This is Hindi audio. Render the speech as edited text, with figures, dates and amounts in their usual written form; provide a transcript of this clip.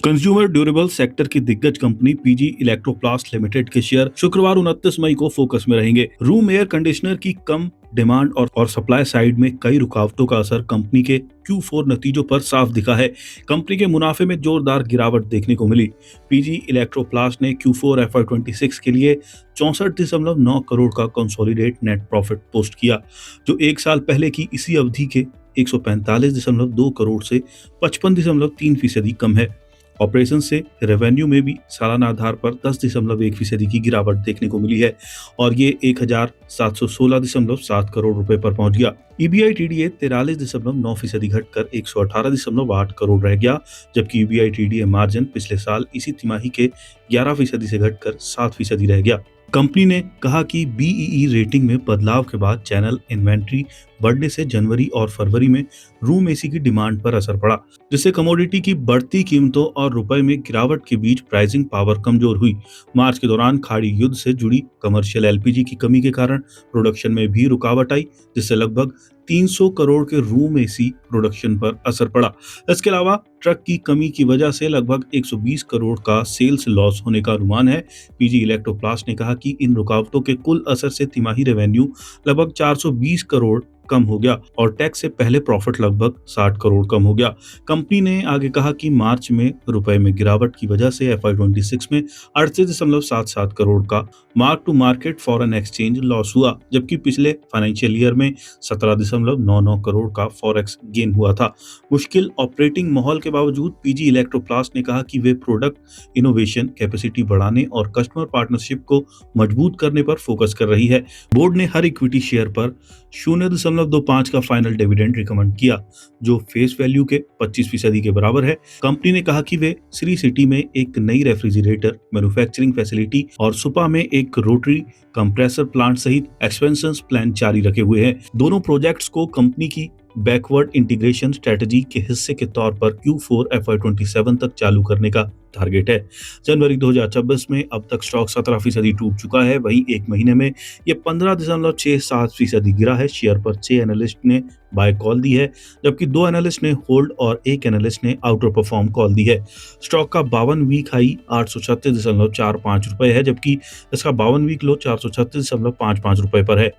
कंज्यूमर ड्यूरेबल सेक्टर की दिग्गज कंपनी पीजी इलेक्ट्रोप्लास्ट लिमिटेड के शेयर शुक्रवार 29 मई को फोकस में रहेंगे। रूम एयर कंडीशनर की कम डिमांड और सप्लाई साइड में कई रुकावटों का असर कंपनी के Q4 नतीजों पर साफ दिखा है। कंपनी के मुनाफे में जोरदार गिरावट देखने को मिली। पीजी इलेक्ट्रोप्लास्ट ने Q4 FY26 के लिए 64.9 करोड़ का कंसोलिडेट नेट प्रॉफिट पोस्ट किया, जो एक साल पहले की इसी अवधि के 145.2 करोड़ से 55.3% कम है। ऑपरेशन से रेवेन्यू में भी सालाना आधार पर 10.1% की गिरावट देखने को मिली है और ये 1716.7 करोड़ रुपए पर पहुंच गया। ईबीआईटीडीए 43.9% घटकर 118.8 करोड़ रह गया, जबकि ईबीआईटीडीए मार्जिन पिछले साल इसी तिमाही के 11% से घटकर 7% रह गया। कंपनी ने कहा कि बीईई रेटिंग में बदलाव के बाद चैनल इन्वेंट्री बढ़ने से जनवरी और फरवरी में रूम एसी की डिमांड पर असर पड़ा, जिससे कमोडिटी की बढ़ती कीमतों और रुपए में गिरावट के बीच प्राइसिंग पावर कमजोर हुई। मार्च के दौरान खाड़ी युद्ध से जुड़ी कमर्शियल एलपीजी की कमी के कारण प्रोडक्शन में भी रुकावट आई, जिससे लगभग 300 करोड़ के रूम एसी प्रोडक्शन पर असर पड़ा। इसके अलावा ट्रक की कमी की वजह से लगभग 120 करोड़ का सेल्स लॉस होने का अनुमान है। पीजी इलेक्ट्रोप्लास्ट ने कहा कि इन रुकावटों के कुल असर से तिमाही रेवेन्यू लगभग 420 करोड़ कम हो गया और टैक्स से पहले प्रॉफिट लगभग 60 करोड़ कम हो गया। कंपनी ने आगे कहा कि मार्च में रुपए में गिरावट की वजह से FY26 में 38.77 करोड़ का mark to market foreign exchange loss हुआ, जबकि पिछले फाइनेंशियल ईयर में 17.99 करोड़ का फॉरेक्स गेन हुआ था। मुश्किल ऑपरेटिंग माहौल के बावजूद पीजी इलेक्ट्रोप्लास्ट ने कहा कि वे प्रोडक्ट इनोवेशन, कैपेसिटी बढ़ाने और कस्टमर पार्टनरशिप को मजबूत करने पर फोकस कर रही है। बोर्ड ने हर इक्विटी शेयर पर 0.25 का फाइनल डिविडेंड रिकमेंड किया, जो फेस वैल्यू के 25% के बराबर है। कंपनी ने कहा कि वे श्री सिटी में एक नई रेफ्रिजरेटर मैन्युफैक्चरिंग फैसिलिटी और सुपा में एक रोटरी कंप्रेसर प्लांट सहित एक्सपेंशन प्लान जारी रखे हुए हैं। दोनों प्रोजेक्ट्स को कंपनी की बैकवर्ड इंटीग्रेशन स्ट्रेटजी के हिस्से के तौर पर Q4 FY27 तक चालू करने का टारगेट है। जनवरी 2026 में अब तक स्टॉक 17% टूट चुका है, वहीं एक महीने में ये 15.67% गिरा है। शेयर पर 6 एनालिस्ट ने बाय कॉल दी है, जबकि 2 एनालिस्ट ने होल्ड और 1 एनालिस्ट ने आउटर परफॉर्म कॉल दी है। स्टॉक का 52 वीक हाई 836.45 रुपए है, जबकि इसका 52 वीक लो 436.55 रुपए पर है।